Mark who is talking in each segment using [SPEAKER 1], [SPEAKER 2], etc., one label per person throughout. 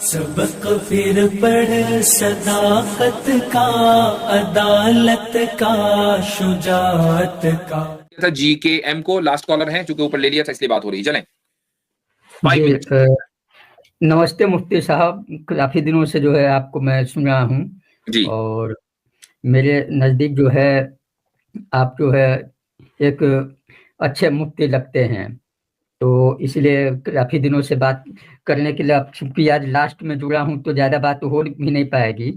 [SPEAKER 1] सबक फिर पढ़ सदाकत का, अदालत का, शुजाअत का।
[SPEAKER 2] था GKM को। लास्ट कॉलर है, चूंकि ऊपर ले लिया था इसलिए बात हो रही। चलें 5
[SPEAKER 3] जी
[SPEAKER 2] मिनट।
[SPEAKER 3] नमस्ते मुफ्ती साहब, काफी दिनों से जो है आपको मैं सुन रहा हूँ
[SPEAKER 2] जी
[SPEAKER 3] और मेरे नज़दीक जो है आप जो है एक अच्छे मुफ्ती लगते हैं, तो इसलिए काफी दिनों से बात करने के लिए, अब चूंकि आज लास्ट में जुड़ा हूँ तो ज्यादा बात हो भी नहीं पाएगी।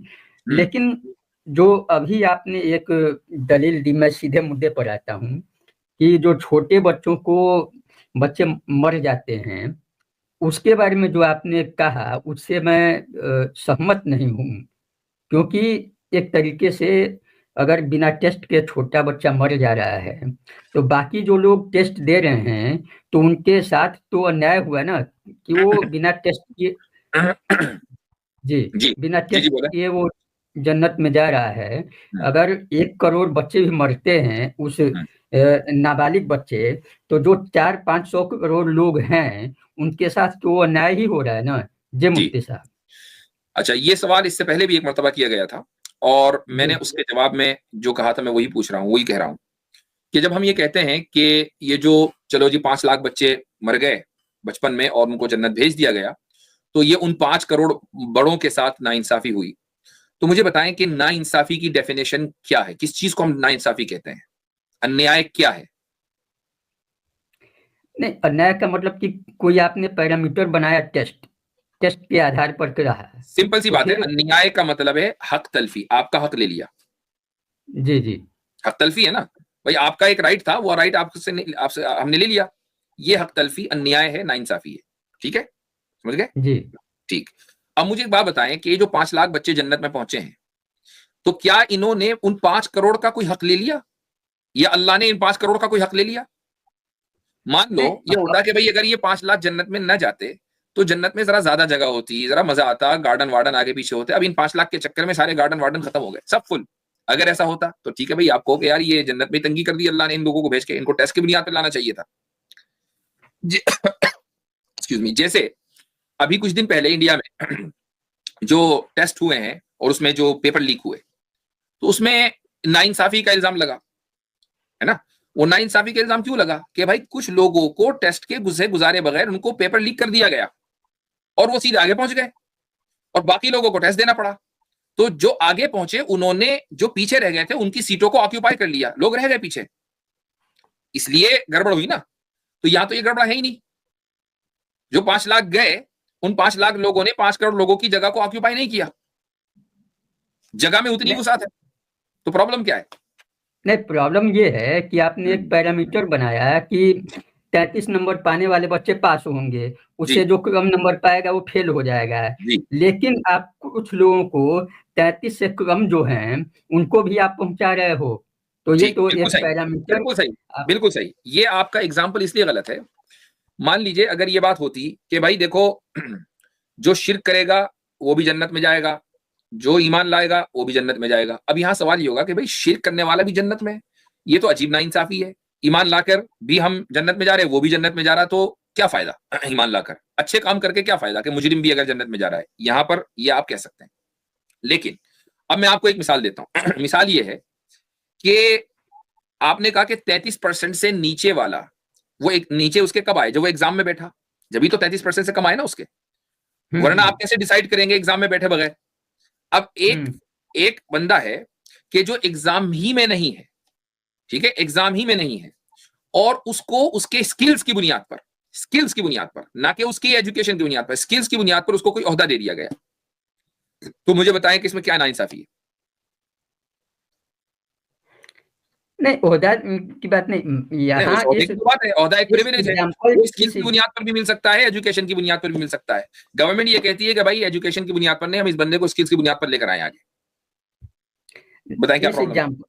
[SPEAKER 3] लेकिन जो अभी आपने एक दलील दी, मैं सीधे मुद्दे पर आता हूँ कि जो छोटे बच्चों को बच्चे मर जाते हैं, उसके बारे में जो आपने कहा उससे मैं सहमत नहीं हूँ। क्योंकि एक तरीके से अगर बिना टेस्ट के छोटा बच्चा मर जा रहा है तो बाकी जो लोग टेस्ट दे रहे हैं तो उनके साथ तो अन्याय हुआ ना, कि वो बिना टेस्ट किए, जी,
[SPEAKER 2] जी
[SPEAKER 3] बिना
[SPEAKER 2] जी जी
[SPEAKER 3] टेस्ट
[SPEAKER 2] बोले।
[SPEAKER 3] किए वो जन्नत में जा रहा है। अगर 1 करोड़ बच्चे भी मरते हैं उस नाबालिग बच्चे, तो जो 400-500 करोड़ लोग हैं उनके साथ तो अन्याय ही हो रहा है ना। जी मुफ्ती साहब।
[SPEAKER 2] अच्छा, ये सवाल इससे पहले भी एक मर्तबा किया गया था और मैंने
[SPEAKER 3] जी
[SPEAKER 2] उसके जवाब में जो कहा था मैं वही पूछ रहा हूँ, वही कह रहा हूँ कि जब हम ये कहते हैं कि ये जो चलो जी 5 लाख बच्चे मर गए बचपन में और उनको जन्नत भेज दिया गया, तो ये उन 5 करोड़ बड़ों के साथ नाइंसाफी हुई। तो मुझे बताएं कि नाइंसाफी की डेफिनेशन क्या है? किस चीज को हम नाइंसाफी कहते हैं? अन्याय क्या है?
[SPEAKER 3] नहीं, अन्याय का मतलब कि कोई आपने पैरामीटर बनाया, टेस्ट टेस्ट के आधार पर रहा है
[SPEAKER 2] सिंपल सी
[SPEAKER 3] तो
[SPEAKER 2] बात है,
[SPEAKER 3] फिर।
[SPEAKER 2] अन्याय का मतलब है हक तलफी। आपका हक ले लिया,
[SPEAKER 3] जी जी
[SPEAKER 2] हक तलफी है ना भाई। आपका एक राइट था, वो राइट आपसे हमने ले लिया। ये हक तलफी अन्याय है, नाइंसाफी है। ठीक है, समझ गए?
[SPEAKER 3] जी।
[SPEAKER 2] ठीक। अब मुझे एक बात बताएं कि ये जो 5 लाख बच्चे जन्नत में पहुंचे हैं, तो क्या इन्होंने उन 5 करोड़ का कोई हक ले लिया या अल्लाह ने इन 5 करोड़ का कोई हक ले लिया? मान लो
[SPEAKER 3] नहीं,
[SPEAKER 2] ये होता कि भाई अगर ये 5 लाख जन्नत में न जाते तो जन्नत में जरा ज्यादा जगह होती, जरा मजा आता, गार्डन वार्डन आगे पीछे होते। अब इन 5 लाख के चक्कर में सारे गार्डन वार्डन खत्म हो गए, सब फुल। अगर ऐसा होता तो ठीक है भाई, आपको कि यार ये जन्नत में तंगी कर दी अल्लाह ने इन लोगों को भेज के, इनको टेस्ट की बुनियाद पर लाना चाहिए था। Excuse me. जैसे अभी कुछ दिन पहले इंडिया में जो टेस्ट हुए हैं और उसमें जो पेपर लीक हुए, तो उसमें नाइंसाफी का इल्जाम लगा, है ना। वो नाइंसाफी का इल्जाम क्यों लगा कि भाई कुछ लोगों को टेस्ट के गुजारे बगैर उनको पेपर लीक कर दिया गया और वो सीधे आगे पहुंच गए और बाकी लोगों को टेस्ट देना पड़ा। तो जो आगे पहुंचे उन्होंने जो पीछे रह गए थे उनकी सीटों को ऑक्यूपाई कर लिया, लोग रह गए पीछे, इसलिए गड़बड़ हुई ना। तो यहां तो ये गड़बड़ है ही नहीं। जो 5 लाख गए, उन 5 लाख लोगों ने 5 करोड़ लोगों की जगह को ऑक्यूपाई नहीं किया, जगह में उतनी
[SPEAKER 3] नहीं,
[SPEAKER 2] वसात है। तो प्रॉब्लम क्या है?
[SPEAKER 3] नहीं, प्रॉब्लम ये है कि आपने एक पैरामीटर बनाया है कि 33 नंबर पाने वाले बच्चे पास होंगे,
[SPEAKER 2] जी
[SPEAKER 3] उससे जो कम नंबर पाएगा वो फेल हो जाएगा।
[SPEAKER 2] जी
[SPEAKER 3] लेकिन आप कुछ लोगों को 33 से कम जो हैं उनको भी आप पहुंचा रहे हो, तो ये
[SPEAKER 2] ठीक,
[SPEAKER 3] तो
[SPEAKER 2] बिल्कुल
[SPEAKER 3] एक
[SPEAKER 2] सही,
[SPEAKER 3] पैरामीटर
[SPEAKER 2] बिल्कुल सही,
[SPEAKER 3] आप।
[SPEAKER 2] बिल्कुल सही। ये आपका एग्जाम्पल इसलिए गलत है। मान लीजिए अगर ये बात होती कि भाई देखो जो शिर्क करेगा वो भी जन्नत में जाएगा, जो ईमान लाएगा वो भी जन्नत में जाएगा। अब यहां सवाल ये होगा कि भाई शिर्क करने वाला भी जन्नत में है, ये तो अजीब नाइंसाफी है। ईमान लाकर भी हम जन्नत में जा रहे हैं, वो भी जन्नत में जा रहा, तो क्या फायदा? ईमान लाकर अच्छे काम करके क्या फायदा कि मुजरिम भी अगर जन्नत में जा रहा है? यहां पर ये आप कह सकते हैं। लेकिन अब मैं आपको एक मिसाल देता हूं। मिसाल ये है कि आपने कहा कि 33% से नीचे वाला, वो एक नीचे उसके कब आए? जब वो एग्जाम में बैठा, जब भी तो 33% से कम आए ना उसके, वरना आप
[SPEAKER 3] हम्म
[SPEAKER 2] कैसे डिसाइड करेंगे एग्जाम में बैठे बगैर? अब एक
[SPEAKER 3] हम्म
[SPEAKER 2] एक बंदा है कि जो एग्जाम ही में नहीं है, ठीक है, एग्जाम ही में नहीं है, और उसको उसके स्किल्स की बुनियाद पर, स्किल्स की बुनियाद पर, ना कि उसकी एजुकेशन की बुनियाद पर, स्किल्स की बुनियाद पर उसको कोई ओहदा दे दिया गया। तो मुझे बताएं कि इसमें क्या नाइंसाफी है?
[SPEAKER 3] नहीं, ओहदा की बात नहीं
[SPEAKER 2] नहीं,
[SPEAKER 3] यहाँ।
[SPEAKER 2] उस ओहदे
[SPEAKER 3] इस
[SPEAKER 2] की तो बात है, ओहदा एक
[SPEAKER 3] इस
[SPEAKER 2] प्रिविलेज है।
[SPEAKER 3] एग्जाम्पल
[SPEAKER 2] वो स्किल्स
[SPEAKER 3] इस
[SPEAKER 2] की बुनियाद पर भी मिल सकता है, एजुकेशन की बुनियाद पर भी मिल सकता है। गवर्नमेंट ये कहती है कि भाई एजुकेशन की बुनियाद पर नहीं, हम इस बंदे को स्किल्स की बुनियाद पर लेकर आए आगे। बताएं क्या
[SPEAKER 3] इस
[SPEAKER 2] प्रॉब्लम है?
[SPEAKER 3] एग्जाम्पल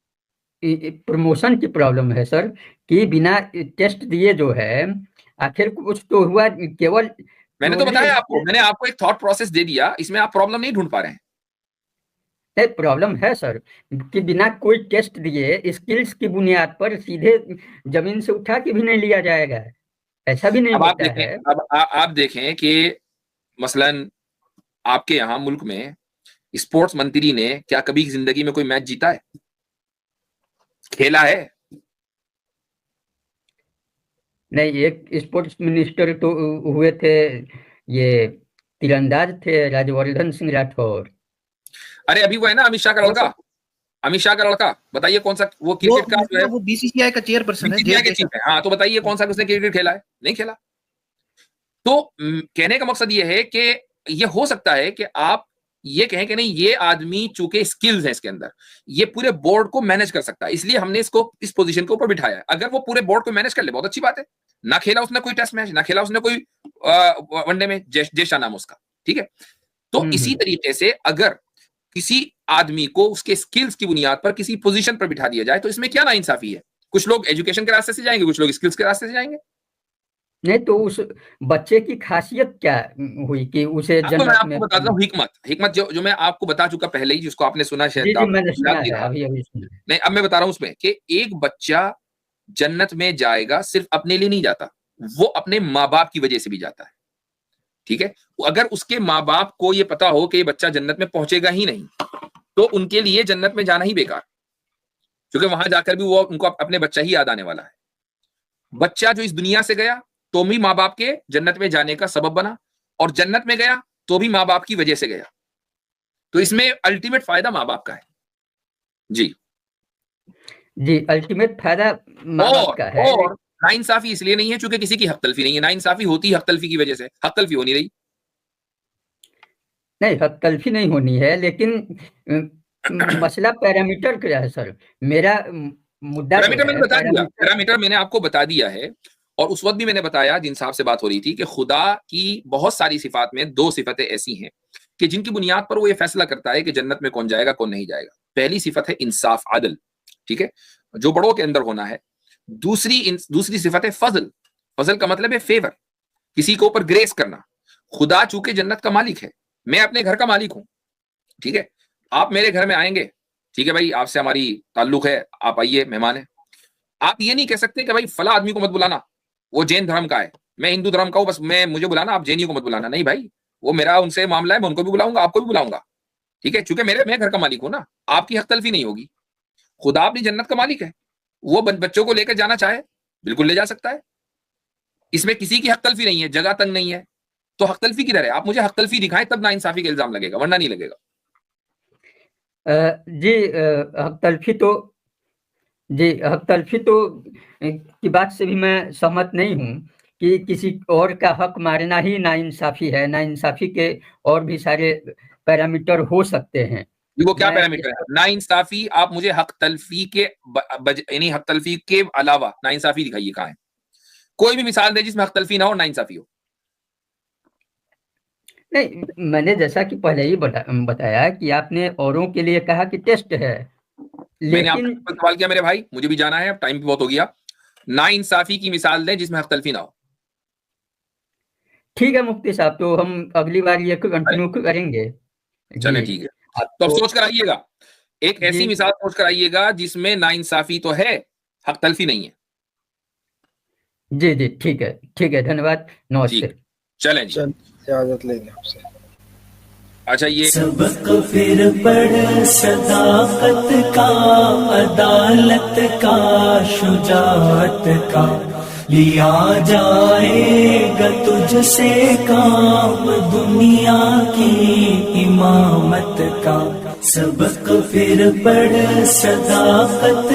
[SPEAKER 3] प्रमोशन की प्रॉब्लम है सर, कि बिना टेस्ट दिए जो है, आखिर कुछ तो हुआ, केवल
[SPEAKER 2] मैंने तो
[SPEAKER 3] प्योरली।
[SPEAKER 2] बताया आपको, मैंने आपको एक थॉट प्रोसेस दे दिया, इसमें आप प्रॉब्लम नहीं ढूंढ पा रहे हैं।
[SPEAKER 3] प्रॉब्लम है सर कि बिना कोई टेस्ट दिए स्किल्स की बुनियाद पर सीधे जमीन से उठा के भी नहीं लिया जाएगा, ऐसा भी नहीं
[SPEAKER 2] अब आप
[SPEAKER 3] होता
[SPEAKER 2] देखें,
[SPEAKER 3] है।
[SPEAKER 2] अब आप देखें कि मसलन आपके यहाँ मुल्क में स्पोर्ट्स मंत्री ने क्या कभी जिंदगी में कोई मैच जीता है, खेला है?
[SPEAKER 3] नहीं, एक स्पोर्ट्स मिनिस्टर तो हुए थे, ये तीरंदाज थे, राज्यवर्धन सिंह राठौर।
[SPEAKER 2] अरे अभी वो है ना अमित शाह का लड़का, अमित शाह का लड़का, बताइए कौन सा वो क्रिकेट का जो है,
[SPEAKER 4] वो बीसीसीआई का चेयरपर्सन है,
[SPEAKER 2] BCCI के चीफ है। हाँ, तो बताइए कौन सा उसने क्रिकेट खेला है? नहीं खेला। तो कहने का मकसद ये है कि ये हो सकता है कि आप ये कहें कि नहीं, ये आदमी चूंकि स्किल्स है इसके अंदर, ये पूरे बोर्ड को मैनेज कर सकता है, इसलिए हमने इसको इस पोजीशन के ऊपर बिठाया है। अगर वो पूरे बोर्ड को मैनेज कर ले, बहुत अच्छी बात है। ना खेला उसने कोई टेस्ट मैच, ना खेला उसने कोई वनडे में, जयशाह नाम उसका, ठीक है। तो इसी तरीके से अगर किसी आदमी को उसके स्किल्स की बुनियाद पर किसी पोजीशन पर बिठा दिया जाए तो इसमें क्या नाइंसाफी है? कुछ लोग एजुकेशन के रास्ते से जाएंगे, कुछ लोग स्किल्स के रास्ते से जाएंगे।
[SPEAKER 3] नहीं तो उस बच्चे की खासियत क्या हुई कि उसे
[SPEAKER 2] तो मैं आपको बताता हूँ हिकमत जो मैं आपको बता चुका पहले ही, जिसको आपने सुना शायद।
[SPEAKER 3] मैंने सुना है, अभी सुना।
[SPEAKER 2] नहीं, अब मैं बता रहा हूँ उसमें कि एक बच्चा जन्नत में जाएगा सिर्फ अपने लिए नहीं जाता, वो अपने माँ बाप की वजह से भी जाता है, ठीक है। अगर उसके माँ बाप को ये पता हो कि ये बच्चा जन्नत में पहुंचेगा ही नहीं, तो उनके लिए जन्नत में जाना ही बेकार, क्योंकि वहां जाकर भी वो उनको अपने बच्चा ही याद आने वाला है। बच्चा जो इस दुनिया से गया तो भी माँ बाप के जन्नत में जाने का सबब बना, और जन्नत में गया तो भी माँ बाप की वजह से गया। तो इसमें अल्टीमेट फायदा माँ बाप का है। जी,
[SPEAKER 3] अल्टीमेट फायदा माँ बाप का है।
[SPEAKER 2] और नाइंसाफी इसलिए नहीं है क्योंकि किसी की हक तलफी नहीं है। नाइंसाफी होती है हक तलफी की वजह से, हक तलफी हो नहीं रही।
[SPEAKER 3] नहीं, हक तलफी नहीं होनी है, लेकिन मसला पैरामीटर क्या है सर? मेरा मुद्दा
[SPEAKER 2] पैरामीटर मैंने बता दिया, पैरामीटर मैंने आपको बता दिया है। और उस वक्त भी मैंने बताया, जिन साहब से बात हो रही थी, कि खुदा की बहुत सारी सिफात में दो सिफतें ऐसी हैं कि जिनकी बुनियाद पर वो ये फैसला करता है कि जन्नत में कौन जाएगा कौन नहीं जाएगा। पहली सिफत है इंसाफ, आदल, ठीक है, जो बड़ों के अंदर होना है। दूसरी सिफत है फजल। फजल का मतलब है फेवर, किसी के ऊपर ग्रेस करना। खुदा चूंकि जन्नत का मालिक है, मैं अपने घर का मालिक हूं, ठीक है। आप मेरे घर में आएंगे, ठीक है भाई, आपसे हमारी ताल्लुक है, आप आइए, मेहमान है। आप ये नहीं कह सकते कि भाई फला आदमी को मत बुलाना, वो जैन धर्म का है, मैं हिंदू धर्म का हूं, बस मुझे बुलाना, आप जैनियों को मत बुलाना। नहीं भाई, वो मेरा उनसे मामला है, मैं उनको भी बुलाऊंगा, आपको भी बुलाऊंगा, ठीक है, चूंकि मैं घर का मालिक हूं ना। आपकी हक तलफी नहीं होगी। खुदा अपनी जन्नत का मालिक है, वो बच्चों को लेकर जाना चाहे बिल्कुल ले जा सकता है। इसमें किसी की हक तलफी नहीं है, जगह तंग नहीं है, तो हक तलफी किधर है? आप मुझे हक तलफी दिखाएं तब नाइंसाफी का इल्जाम लगेगा, वरना नहीं लगेगा।
[SPEAKER 3] हक तलफी तो की बात से भी मैं सहमत नहीं हूँ कि किसी और का हक मारना ही नाइंसाफी है। नाइंसाफी के और भी सारे पैरामीटर हो सकते हैं।
[SPEAKER 2] वो क्या पैरामीटर है? नाइंसाफी, आप मुझे हक तलफी के यानी हक तलफी के अलावा नाइंसाफी दिखाइए, कहाँ है? कोई भी मिसाल दे जिसमें हक तलफी ना हो, नाइंसाफी हो।
[SPEAKER 3] नहीं, मैंने जैसा कि पहले ही बताया कि आपने औरों के लिए कहा कि टेस्ट है,
[SPEAKER 2] मैंने आपसे सवाल किया मेरे भाई, मुझे भी जाना है, अब टाइम भी बहुत हो गया। नाइंसाफी की मिसाल दें जिसमें हक तलफी ना हो।
[SPEAKER 3] ठीक है मुफ्ती साहब, तो हम अगली बार ये कंटिन्यू करेंगे।
[SPEAKER 2] चले, ठीक है। तो अब सोच कर आइएगा, एक ऐसी मिसाल सोच कर आइएगा जिसमें नाइंसाफी तो है, हक तलफी नहीं है।
[SPEAKER 3] जी, ठीक है, धन्यवाद, नमस्ते।
[SPEAKER 2] चलें जी,
[SPEAKER 4] इजाजत लेंगे आपसे।
[SPEAKER 2] अच्छा, ये
[SPEAKER 1] सबक फिर पढ़ सदाकत का, अदालत का, शुजाअत का, लिया जाएगा तुझसे काम दुनिया की इमामत का। सबक फिर पढ़ सदाकत